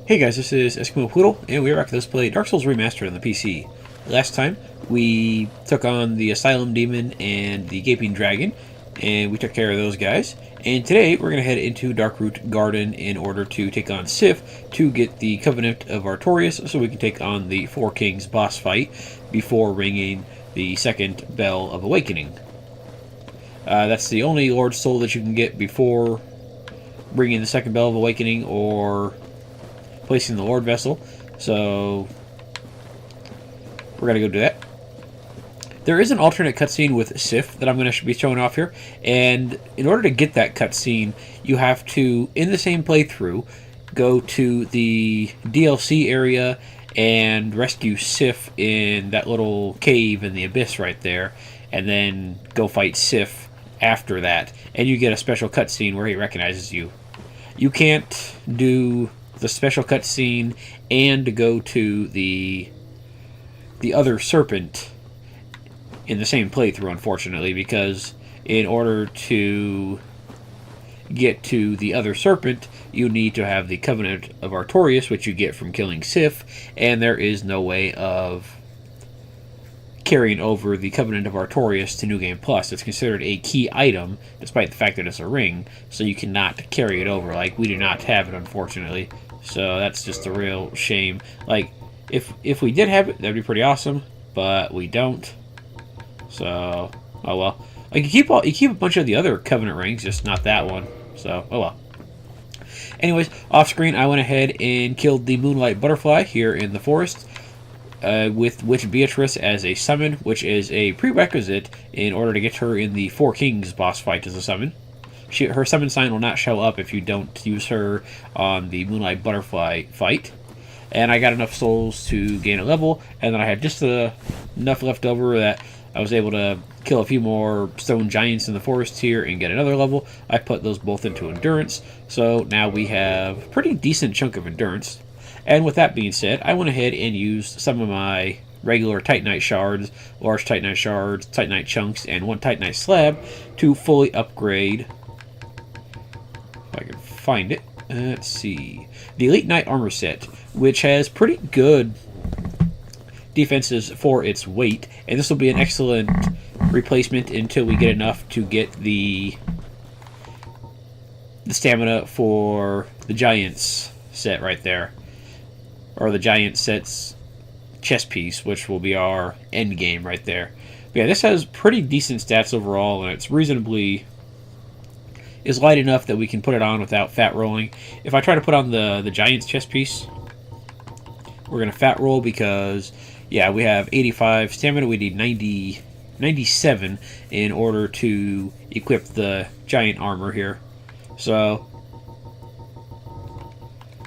Hey guys, this is Eskimo Poodle, and we're back to Let's Play Dark Souls Remastered on the PC. Last time, we took on the Asylum Demon and the Gaping Dragon, and we took care of those guys. And today, we're going to head into Darkroot Garden in order to take on Sif to get the Covenant of Artorias, so we can take on the Four Kings boss fight before ringing the second Bell of Awakening. That's the only Lord Soul that you can get before ringing the second Bell of Awakening or placing the Lord Vessel, so we're going to go do that. There is an alternate cutscene with Sif that I'm going to be showing off here, and in order to get that cutscene, you have to, in the same playthrough, go to the DLC area and rescue Sif in that little cave in the abyss right there, and then go fight Sif after that, and you get a special cutscene where he recognizes you. You can't do the special cutscene and go to the other serpent in the same playthrough, unfortunately, because in order to get to the other serpent, you need to have the Covenant of Artorias, which you get from killing Sif, and there is no way of carrying over the Covenant of Artorias to New Game Plus. It's considered a key item, despite the fact that it's a ring, so you cannot carry it over. Like, we do not have it, unfortunately. So that's just a real shame. Like, if we did have it, that'd be pretty awesome, but we don't. So, oh well. Like, you keep a bunch of the other Covenant rings, just not that one. So, oh well. Anyways, off screen, I went ahead and killed the Moonlight Butterfly here in the forest, with Witch Beatrice as a summon, which is a prerequisite in order to get her in the Four Kings boss fight as a summon. Her summon sign will not show up if you don't use her on the Moonlight Butterfly fight. And I got enough souls to gain a level, and then I had just enough left over that I was able to kill a few more stone giants in the forest here and get another level. I put those both into endurance, so now we have a pretty decent chunk of endurance. And with that being said, I went ahead and used some of my regular Titanite shards, large Titanite shards, Titanite chunks, and one Titanite slab to fully upgrade, if I can find it, let's see, the Elite Knight armor set, which has pretty good defenses for its weight, and this will be an excellent replacement until we get enough to get the stamina for the Giants set right there, or the Giant set's chest piece, which will be our end game right there. But yeah, this has pretty decent stats overall, and it's reasonably is light enough that we can put it on without fat rolling. If I try to put on the Giant's chest piece, we're going to fat roll because, yeah, we have 85 stamina. We need 97 in order to equip the Giant armor here. So,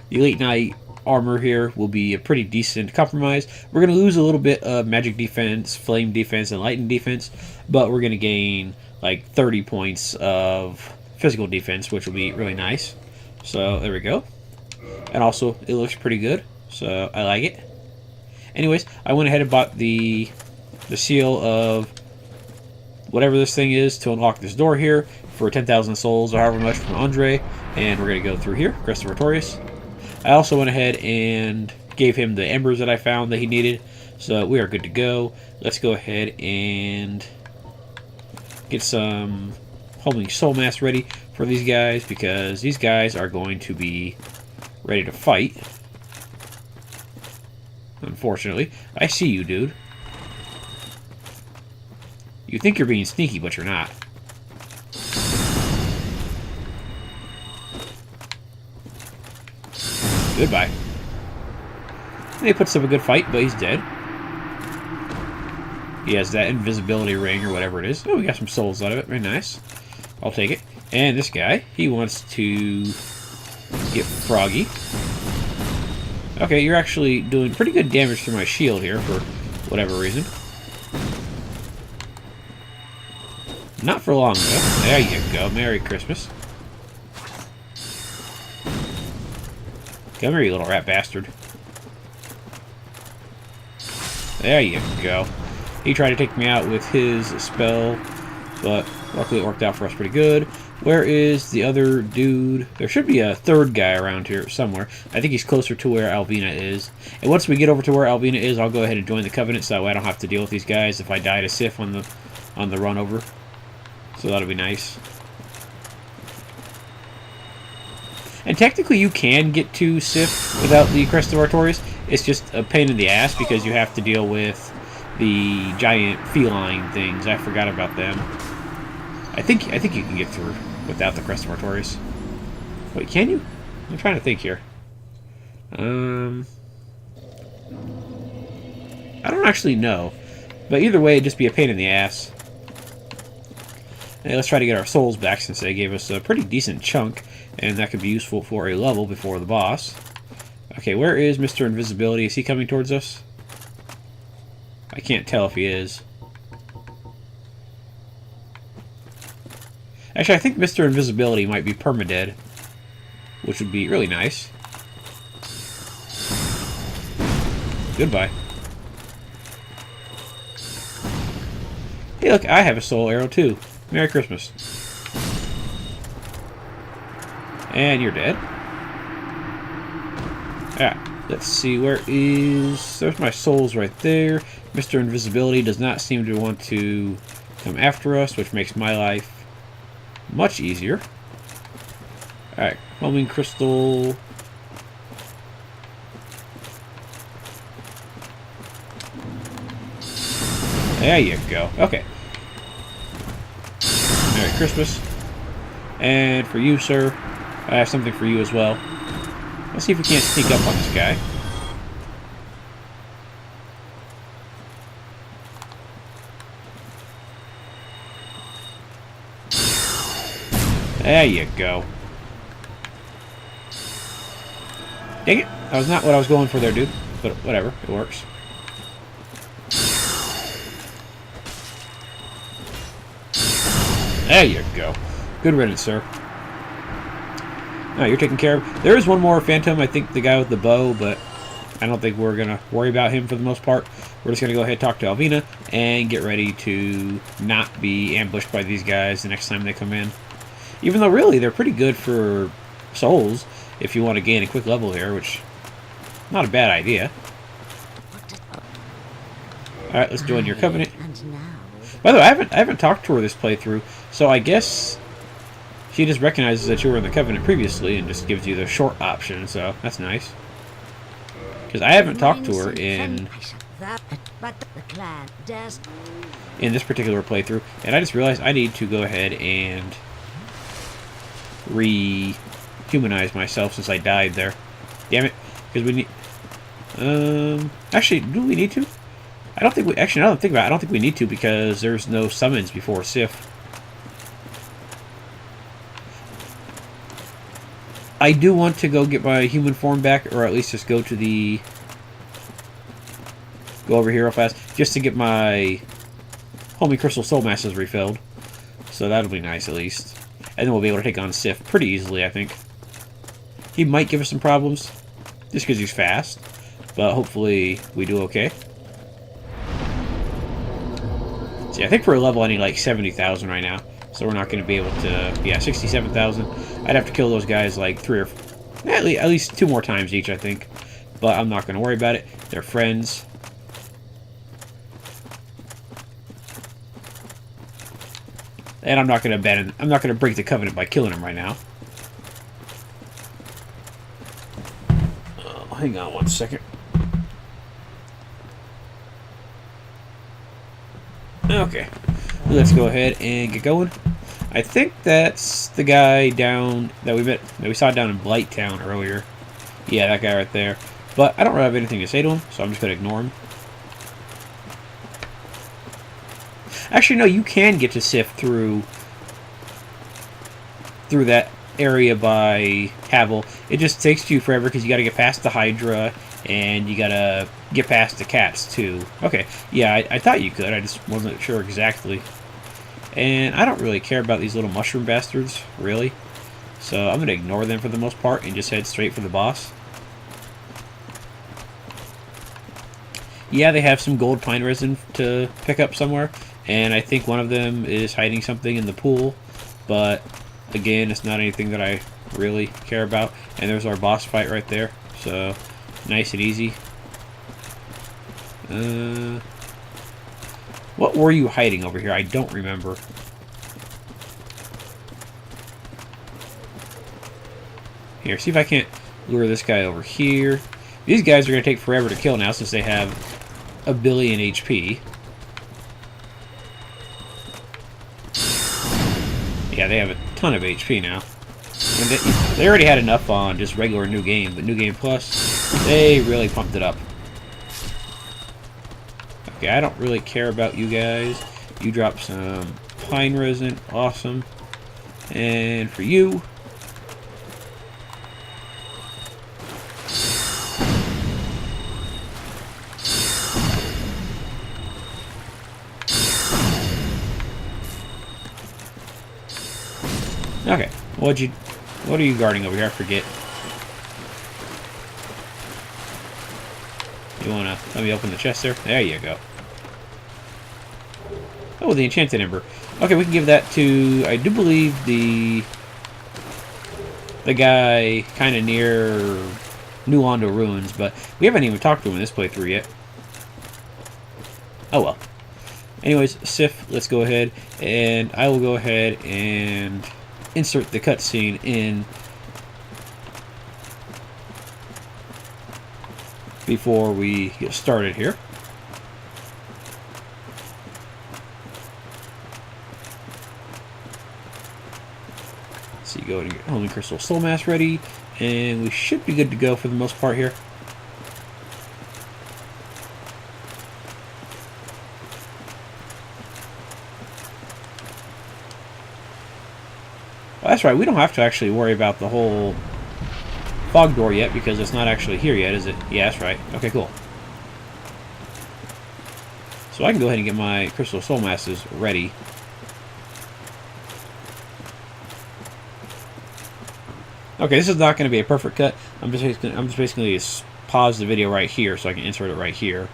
the Elite Knight armor here will be a pretty decent compromise. We're going to lose a little bit of magic defense, flame defense, and lightning defense, but we're going to gain like 30 points of physical defense, which will be really nice. So there we go. And also, it looks pretty good, so I like it. Anyways, I went ahead and bought the seal of whatever this thing is to unlock this door here for 10,000 souls or however much from Andre, and we're going to go through here, Crest of Artorias. I also went ahead and gave him the embers that I found that he needed, so we are good to go. Let's go ahead and get some Homing Soul Mass ready for these guys, because these guys are going to be ready to fight. Unfortunately. I see you, dude. You think you're being sneaky, but you're not. Goodbye. They puts up a good fight, but he's dead. He has that invisibility ring or whatever it is. Oh, we got some souls out of it. Very nice. I'll take it. And this guy, he wants to get froggy. Okay, you're actually doing pretty good damage to my shield here for whatever reason. Not for long, though. There you go. Merry Christmas. Come here, you little rat bastard. There you go. He tried to take me out with his spell, but luckily it worked out for us pretty good. Where is the other dude? There should be a third guy around here somewhere. I think he's closer to where Alvina is. And once we get over to where Alvina is, I'll go ahead and join the Covenant so that way I don't have to deal with these guys if I die to Sif on the run over. So that'll be nice. And technically you can get to Sif without the Crest of Artorias. It's just a pain in the ass because you have to deal with the giant feline things. I forgot about them. I think you can get through without the Crest of Artorias. Wait, can you? I'm trying to think here. I don't actually know. But either way, it'd just be a pain in the ass. Hey, let's try to get our souls back since they gave us a pretty decent chunk. And that could be useful for a level before the boss. Okay, where is Mr. Invisibility? Is he coming towards us? I can't tell if he is. Actually, I think Mr. Invisibility might be permadead, which would be really nice. Goodbye. Hey, look, I have a soul arrow too. Merry Christmas. And you're dead. Ah, let's see, where is... There's my souls right there. Mr. Invisibility does not seem to want to come after us, which makes my life much easier. Alright, homing crystal. There you go. Okay. Merry Christmas. And for you, sir, I have something for you as well. Let's see if we can't sneak up on this guy. There you go. Dang it. That was not what I was going for there, dude. But whatever. It works. There you go. Good riddance, sir. Oh, you're taken care of. There is one more Phantom, I think the guy with the bow, but I don't think we're going to worry about him for the most part. We're just going to go ahead and talk to Alvina and get ready to not be ambushed by these guys the next time they come in. Even though, really, they're pretty good for souls if you want to gain a quick level here, which not a bad idea. Alright, let's join your Covenant. By the way, I haven't talked to her this playthrough, so I guess she just recognizes that you were in the Covenant previously and just gives you the short option, so that's nice. Because I haven't talked to her in this particular playthrough, and I just realized I need to go ahead and re-humanize myself since I died there. Damn it. Because we need... actually, do we need to? I don't think we... Actually, now that I'm thinking about it, I don't think we need to because there's no summons before Sif. I do want to go get my human form back, or at least just go to the... Go over here real fast, just to get my Homing Crystal Soul Masses refilled. So that'll be nice at least. And then we'll be able to take on Sif pretty easily, I think. He might give us some problems, just because he's fast. But hopefully we do okay. See, I think for a level I need like 70,000 right now. So we're not going to be able to... Yeah, 67,000. I'd have to kill those guys like 3 or... At least 2 more times each, I think. But I'm not going to worry about it. They're friends. And I'm not going to abandon... I'm not going to break the Covenant by killing him right now. Hang on one second. Okay. Let's go ahead and get going. I think that's the guy down... That we saw down in Blighttown earlier. Yeah, that guy right there. But I don't really have anything to say to him, so I'm just going to ignore him. Actually, no, you can get to Sif through that area by Havel. It just takes you forever because you got to get past the Hydra and you got to get past the cats too. Okay, yeah, I thought you could. I just wasn't sure exactly. And I don't really care about these little mushroom bastards, really. So I'm going to ignore them for the most part and just head straight for the boss. Yeah, they have some gold pine resin to pick up somewhere. And I think one of them is hiding something in the pool. But Again, it's not anything that I really care about. And there's our boss fight right there. So, nice and easy. What were you hiding over here? I don't remember. Here, see if I can't lure this guy over here. These guys are going to take forever to kill now since they have a billion HP. Yeah, they have a ton of HP now. And they already had enough on just regular New Game, but New Game Plus, they really pumped it up. Okay, I don't really care about you guys. You drop some pine resin, awesome. And for you... Okay, what are you guarding over here? I forget. You wanna let me open the chest there? There you go. Oh, the enchanted ember. Okay, we can give that to, I do believe, the guy kind of near New Londo Ruins, but we haven't even talked to him in this playthrough yet. Oh well. Anyways, Sif, let's go ahead, and I will go ahead and insert the cutscene in before we get started here. So you go and get Holy Crystal Soul Mass ready, and we should be good to go for the most part here. Well, that's right, we don't have to actually worry about the whole fog door yet because it's not actually here yet, is it? Yeah, that's right. Okay, cool. So I can go ahead and get my Crystal Soul Masses ready. Okay, this is not going to be a perfect cut. I'm just basically going to pause the video right here so I can insert it right here.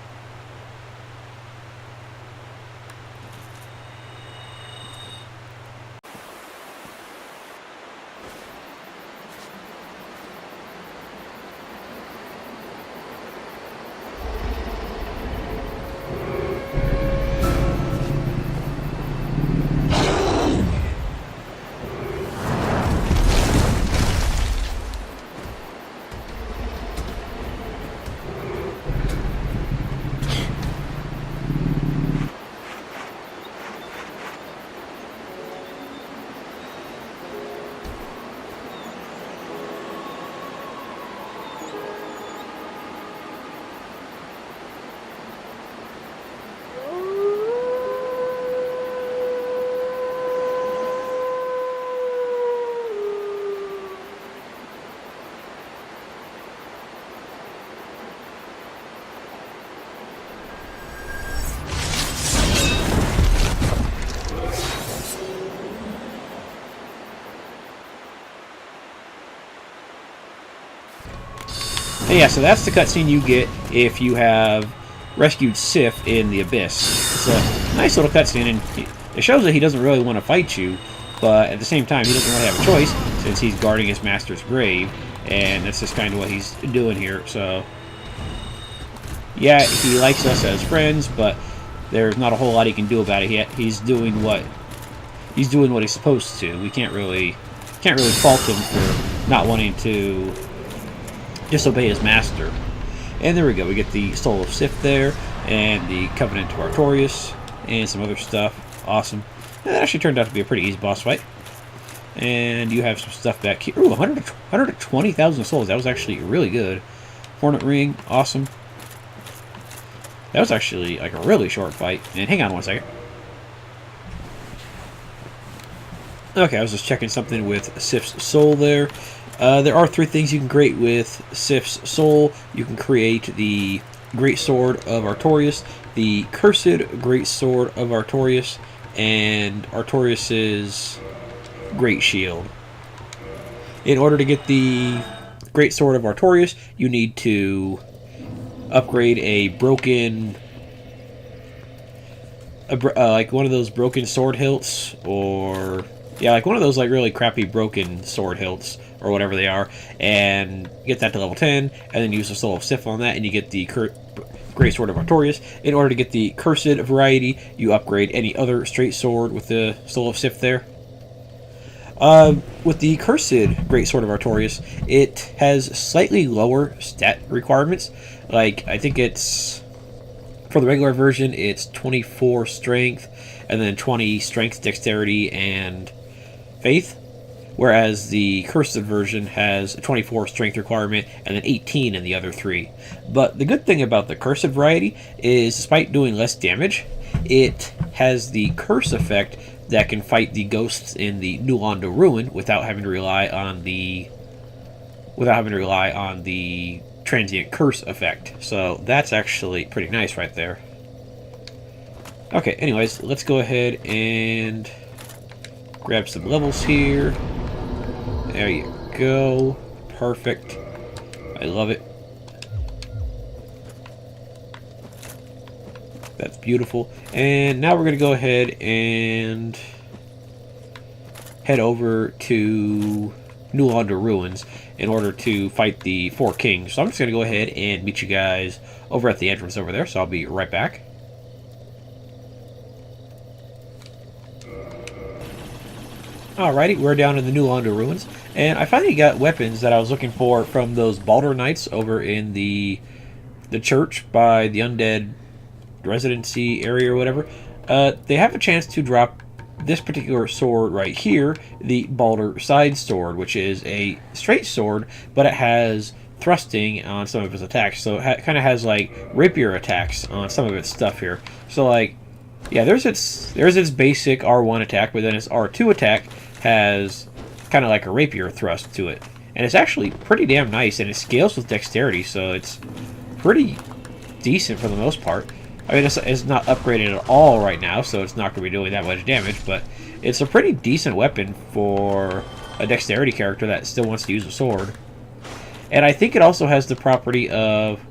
And yeah, so that's the cutscene you get if you have rescued Sif in the Abyss. It's a nice little cutscene, and it shows that he doesn't really want to fight you, but at the same time, he doesn't really have a choice since he's guarding his master's grave, and that's just kind of what he's doing here. So, yeah, he likes us as friends, but there's not a whole lot he can do about it yet. He's doing what he's supposed to. We can't really fault him for not wanting to disobey his master. And there we go, we get the Soul of Sif there, and the Covenant of Artorias, and some other stuff. Awesome. And that actually turned out to be a pretty easy boss fight. And you have some stuff back here. Ooh, 120,000 souls. That was actually really good. Hornet Ring, awesome. That was actually like a really short fight. And hang on one second. Okay, I was just checking something with Sif's soul there. There are 3 things you can create with Sif's soul. You can create the Great Sword of Artorias, the Cursed Great Sword of Artorias, and Artorias' Great Shield. In order to get the Great Sword of Artorias, you need to upgrade a broken, like one of those broken sword hilts, or Yeah, like one of those like really crappy broken sword hilts or whatever they are, and get that to level 10, and then use the Soul of Sif on that, and you get the Great Sword of Artorias. In order to get the Cursed variety, you upgrade any other straight sword with the Soul of Sif there. With the Cursed Great Sword of Artorias, it has slightly lower stat requirements. Like, I think it's... For the regular version, it's 24 strength, and then 20 strength, dexterity, and faith. Whereas the Cursed version has a 24 strength requirement and then 18 in the other three. But the good thing about the Cursed variety is, despite doing less damage, it has the curse effect that can fight the ghosts in the new Londo Ruin without having to rely on the transient curse effect. So that's actually pretty nice right there. Okay, anyways, let's go ahead and grab some levels here. There you go. Perfect. I love it. That's beautiful. And now we're going to go ahead and head over to New Londo Ruins in order to fight the 4 kings. So I'm just going to go ahead and meet you guys over at the entrance over there. So I'll be right back. Alrighty, we're down in the New Londo Ruins, and I finally got weapons that I was looking for from those Baldur Knights over in the church by the undead residency area or whatever. They have a chance to drop this particular sword right here, the Baldur Side Sword, which is a straight sword, but it has thrusting on some of its attacks, so it kind of has like rapier attacks on some of its stuff here. So like, yeah, there's its basic R1 attack, but then its R2 attack has kind of like a rapier thrust to it, and it's actually pretty damn nice, and it scales with dexterity, so it's pretty decent for the most part. I mean, it's not upgraded at all right now, so it's not going to be doing that much damage, but it's a pretty decent weapon for a dexterity character that still wants to use a sword. And I think it also has the property of...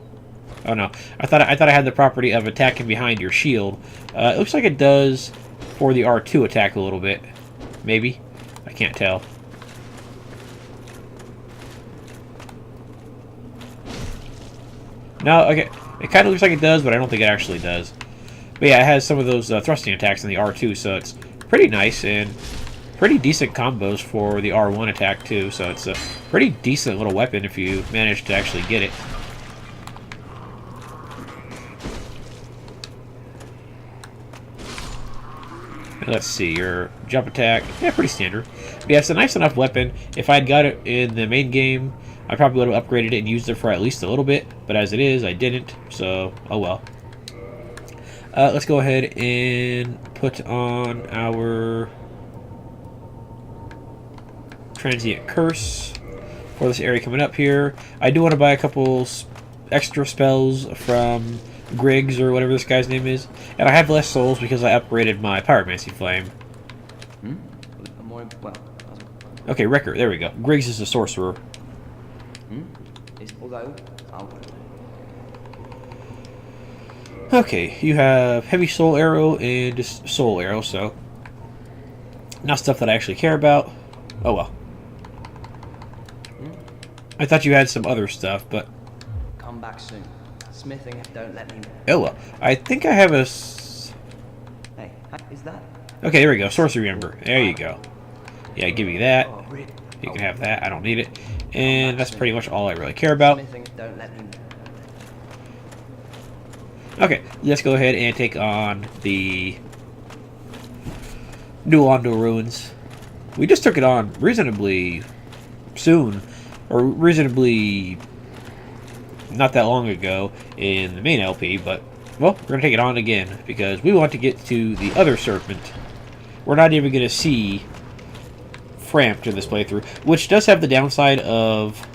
Oh no, I thought I had the property of attacking behind your shield. It looks like it does for the R2 attack a little bit. Maybe. I can't tell. No, okay. It kind of looks like it does, but I don't think it actually does. But yeah, it has some of those thrusting attacks in the R2, so it's pretty nice and pretty decent combos for the R1 attack too. So it's a pretty decent little weapon if you manage to actually get it. Let's see, your jump attack, yeah, pretty standard. But yeah, it's a nice enough weapon. If I'd got it in the main game, I probably would have upgraded it and used it for at least a little bit. But as it is, I didn't, so oh well. Let's go ahead and put on our transient curse for this area coming up here. I do want to buy a couple extra spells from Griggs, or whatever this guy's name is. And I have less souls because I upgraded my Pyromancy Flame. Okay, Wrecker, there we go. Griggs is a sorcerer. Okay, you have Heavy Soul Arrow and just Soul Arrow, so not stuff that I actually care about. Oh well. I thought you had some other stuff, but... Come back soon. Smithing, don't let me... Oh well. I think I have a... Hey, is that... Okay, there we go. Sorcery Ember. There you go. Yeah, give me that. You can have that. I don't need it. And that's pretty much all I really care about. Don't let me... Okay, let's go ahead and take on the New Londo Ruins. We just took it on reasonably soon, or reasonably not that long ago in the main LP, but, well, we're going to take it on again, because we want to get to the other serpent. We're not even going to see Frampt in this playthrough, which does have the downside of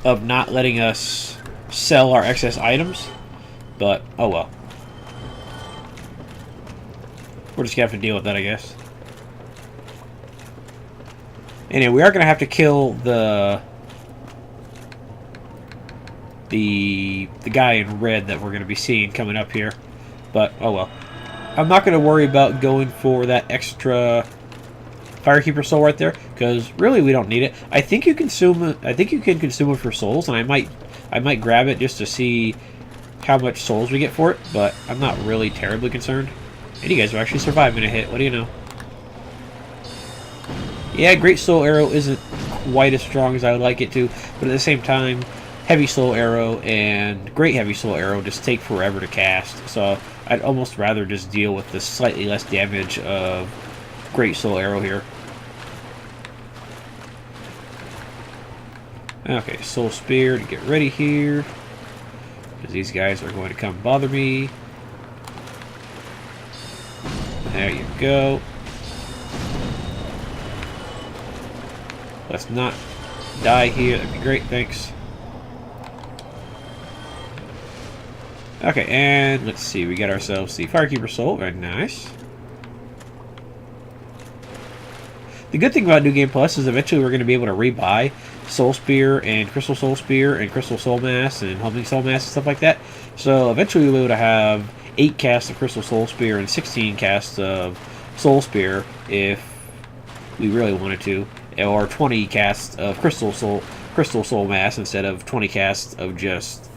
not letting us sell our excess items, but oh well. We're just gonna have to deal with that, I guess. Anyway, we are gonna have to kill the guy in red that we're gonna be seeing coming up here, but oh well. I'm not going to worry about going for that extra Firekeeper soul right there, because really we don't need it. I think you consume it. I think you can consume it for souls, and I might grab it just to see how much souls we get for it. But I'm not really terribly concerned. And you guys are actually surviving a hit. What do you know? Yeah, Great Soul Arrow isn't quite as strong as I would like it to, but at the same time, Heavy Soul Arrow and Great Heavy Soul Arrow just take forever to cast. So I'd almost rather just deal with the slightly less damage of Great Soul Arrow here. Okay, Soul Spear to get ready here, because these guys are going to come bother me. There you go. Let's not die here. That'd be great, thanks. Okay, and let's see. We got ourselves the Firekeeper Soul. Very nice. The good thing about New Game Plus is eventually we're going to be able to rebuy Soul Spear and Crystal Soul Spear and Crystal Soul Mass and Homing Soul Mass and stuff like that. So eventually we'll be able to have 8 casts of Crystal Soul Spear and 16 casts of Soul Spear if we really wanted to. Or 20 casts of Crystal Soul Mass instead of 20 casts of just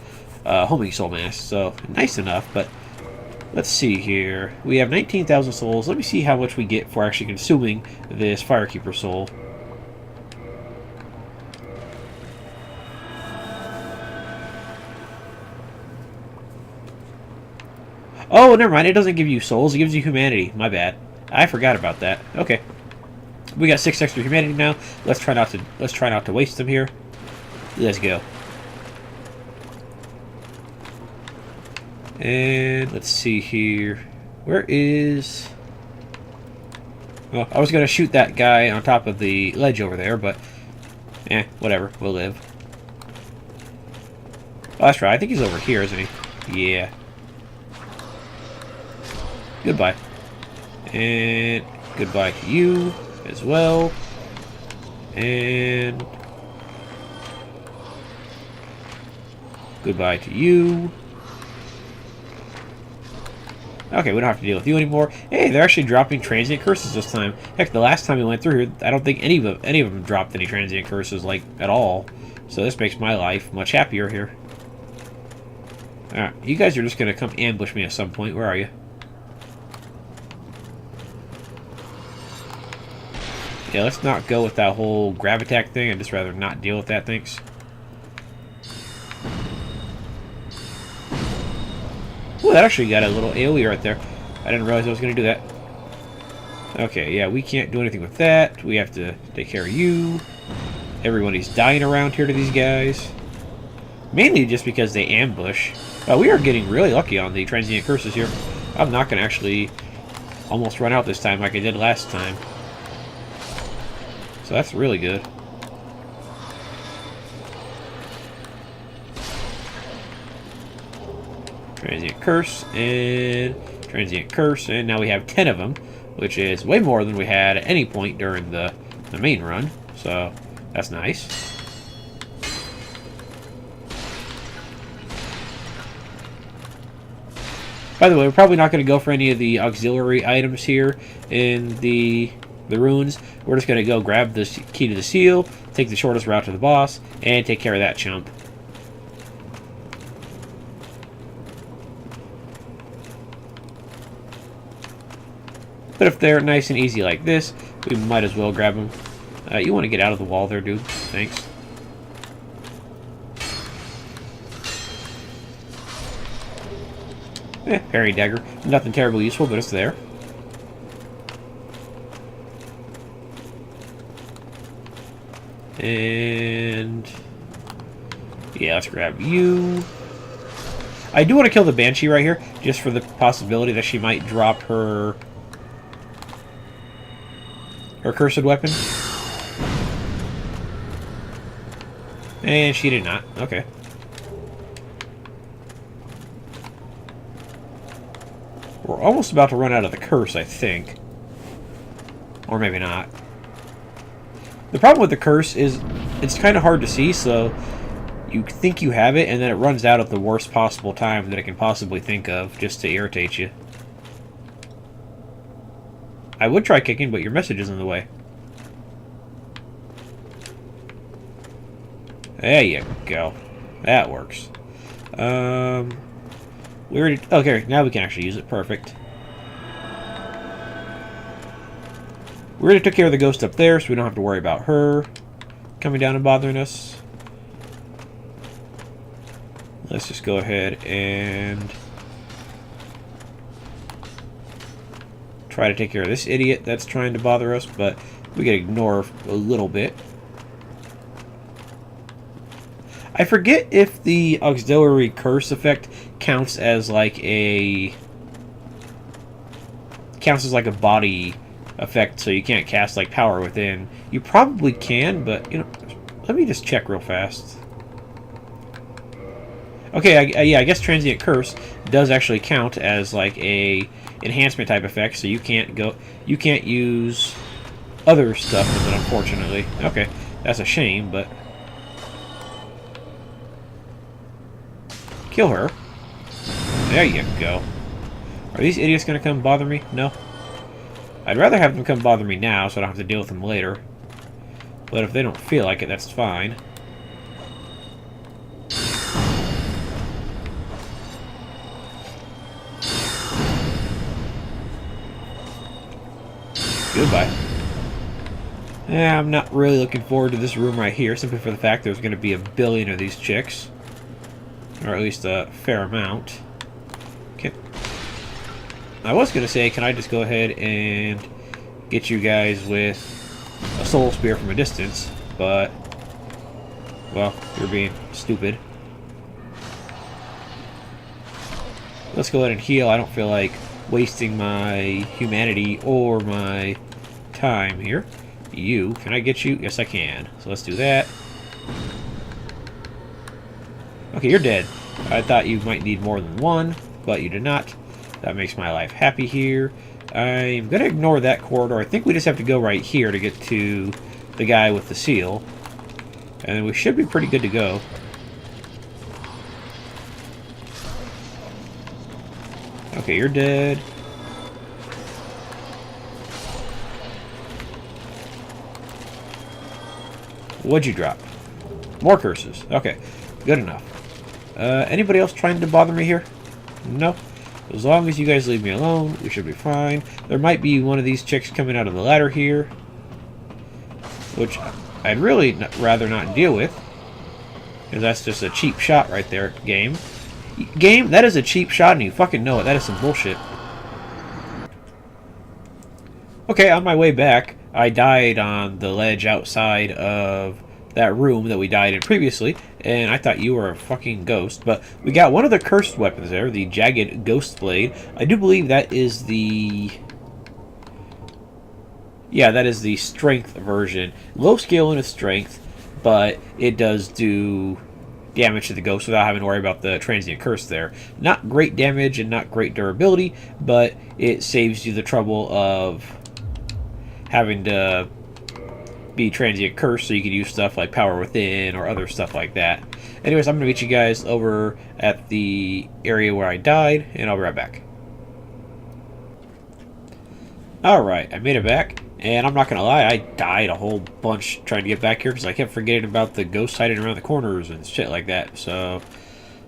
Homing Soul Mass. So nice enough, but let's see here. We have 19,000 souls. Let me see how much we get for actually consuming this Firekeeper Soul. Oh, never mind. It doesn't give you souls. It gives you humanity. My bad. I forgot about that. Okay. We got 6 extra humanity now. Let's try not to waste them here. Let's go. And let's see here. Where is... Well, I was going to shoot that guy on top of the ledge over there, but... whatever. We'll live. Oh, that's right. I think he's over here, isn't he? Yeah. Goodbye. And goodbye to you as well. And... goodbye to you. Okay, we don't have to deal with you anymore. Hey, they're actually dropping transient curses this time. Heck, the last time we went through here, I don't think any of them dropped any transient curses, like, at all. So this makes my life much happier here. Alright, you guys are just going to come ambush me at some point. Where are you? Yeah, let's not go with that whole grab attack thing. I'd just rather not deal with that, thanks. Ooh, that actually got a little AoE right there. I didn't realize I was going to do that. Okay, yeah, we can't do anything with that. We have to take care of you. Everybody's dying around here to these guys. Mainly just because they ambush. We are getting really lucky on the transient curses here. I'm not going to actually almost run out this time like I did last time. So that's really good. Transient curse and transient curse, and now we have 10 of them, which is way more than we had at any point during the main run. So that's nice. By the way, we're probably not going to go for any of the auxiliary items here in the ruins. We're just going to go grab the key to the seal, take the shortest route to the boss, and take care of that chump. But if they're nice and easy like this, we might as well grab them. You want to get out of the wall there, dude. Thanks. Parry dagger. Nothing terribly useful, but it's there. And... yeah, let's grab you. I do want to kill the Banshee right here, just for the possibility that she might drop her cursed weapon. And she did not. Okay. We're almost about to run out of the curse, I think. Or maybe not. The problem with the curse is it's kind of hard to see, so you think you have it, and then it runs out at the worst possible time that it can possibly think of, just to irritate you. I would try kicking, but your message is in the way. There you go. That works. We already... Okay, now we can actually use it. Perfect. We already took care of the ghost up there, so we don't have to worry about her coming down and bothering us. Let's just go ahead and try to take care of this idiot that's trying to bother us, but we can ignore a little bit. I forget if the auxiliary curse effect counts as like a body effect, so you can't cast like power within. You probably can, but you know, let me just check real fast. Okay, yeah, I guess transient curse does actually count as like a enhancement type effect, so you can't use other stuff with it, unfortunately. Okay, that's a shame, but kill her. There you go. Are these idiots gonna come bother me? No. I'd rather have them come bother me now, so I don't have to deal with them later. But if they don't feel like it, that's fine. Goodbye. Yeah, I'm not really looking forward to this room right here, simply for the fact there's going to be a billion of these chicks. Or at least a fair amount. Okay. I was going to say, can I just go ahead and get you guys with a soul spear from a distance, but, well, you're being stupid. Let's go ahead and heal. I don't feel like wasting my humanity or my time here. You, can I get you? Yes, I can. So let's do that. Okay, you're dead. I thought you might need more than one, but you did not. That makes my life happy here. I'm going to ignore that corridor. I think we just have to go right here to get to the guy with the seal. And then we should be pretty good to go. Okay, you're dead. What'd you drop? More curses. Okay, good enough. Anybody else trying to bother me here? No? As long as you guys leave me alone, we should be fine. There might be one of these chicks coming out of the ladder here, which I'd really rather not deal with, because that's just a cheap shot right there, game. Game, that is a cheap shot, and you fucking know it. That is some bullshit. Okay, on my way back, I died on the ledge outside of that room that we died in previously, and I thought you were a fucking ghost, but we got one of the cursed weapons there, the Jagged Ghost Blade. I do believe that is the... yeah, that is the strength version. Low skill in its strength, but it does do damage to the ghost without having to worry about the transient curse there. Not great damage and not great durability, but it saves you the trouble of having to be transient curse, so you can use stuff like power within or other stuff like that. Anyways, I'm going to meet you guys over at the area where I died, and I'll be right back. Alright, I made it back, and I'm not going to lie, I died a whole bunch trying to get back here because I kept forgetting about the ghosts hiding around the corners and shit like that, so...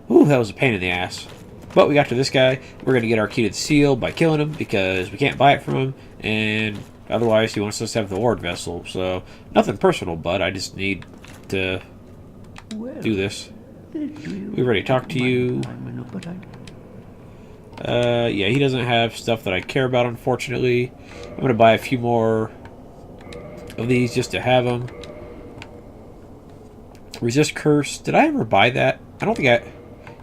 ooh, that was a pain in the ass. But we got to this guy. We're going to get our key to the seal by killing him because we can't buy it from him, and otherwise he wants us to have the ward vessel. So, nothing personal, bud. I just need to do this. We already talked to you. Yeah, he doesn't have stuff that I care about, unfortunately. I'm going to buy a few more of these just to have them. Resist Curse. Did I ever buy that? I don't think I...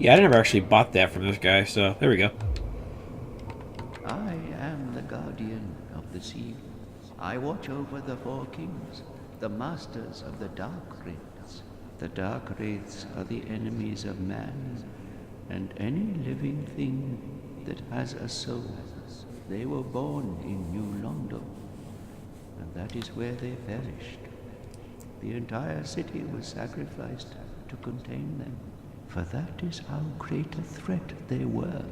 yeah, I never actually bought that from this guy, so there we go. I am the guardian of the sea. I watch over the four kings, the masters of the dark wraiths. The dark wraiths are the enemies of man, and any living thing that has a soul. They were born in New Londo, and that is where they perished. The entire city was sacrificed to contain them, for that is how great a threat they were.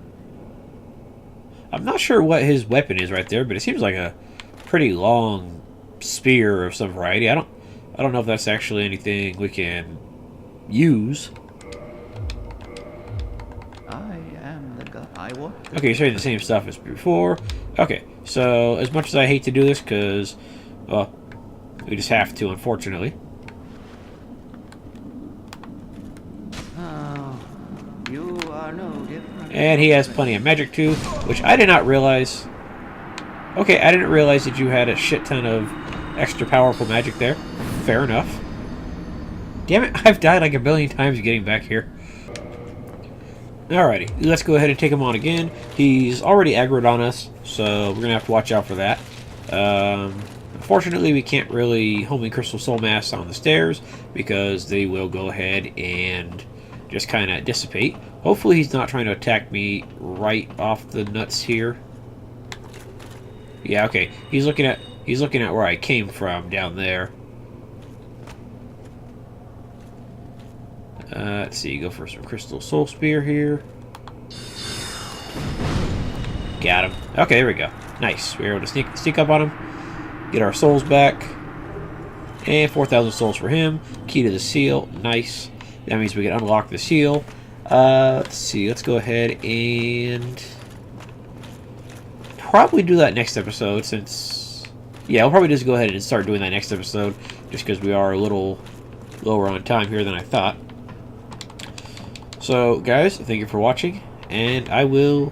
I'm not sure what his weapon is right there, but it seems like a pretty long spear of some variety. I don't know if that's actually anything we can use. I am the god. I watch. Okay, you're saying the same stuff as before. Okay, so as much as I hate to do this, because, well, we just have to, unfortunately. Oh, you are no different. And he has plenty of magic too, which I did not realize. Okay, I didn't realize that you had a shit ton of extra powerful magic there. Fair enough. Damn it, I've died like a billion times getting back here. Alrighty, let's go ahead and take him on again. He's already aggroed on us, so we're going to have to watch out for that. Unfortunately, we can't really homing crystal soul mass on the stairs because they will go ahead and just kind of dissipate. Hopefully he's not trying to attack me right off the nuts here. Yeah, okay. He's looking at where I came from down there. Let's see, go for some crystal soul spear here. Got him. Okay, there we go. Nice. We were able to sneak up on him. Get our souls back. And 4,000 souls for him. Key to the seal. Nice. That means we can unlock the seal. Let's see. Let's go ahead and probably do that next episode since... Yeah, we'll probably just go ahead and start doing that next episode just because we are a little lower on time here than I thought. So, guys, thank you for watching, and I will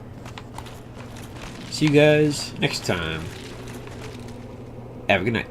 see you guys next time. Have a good night.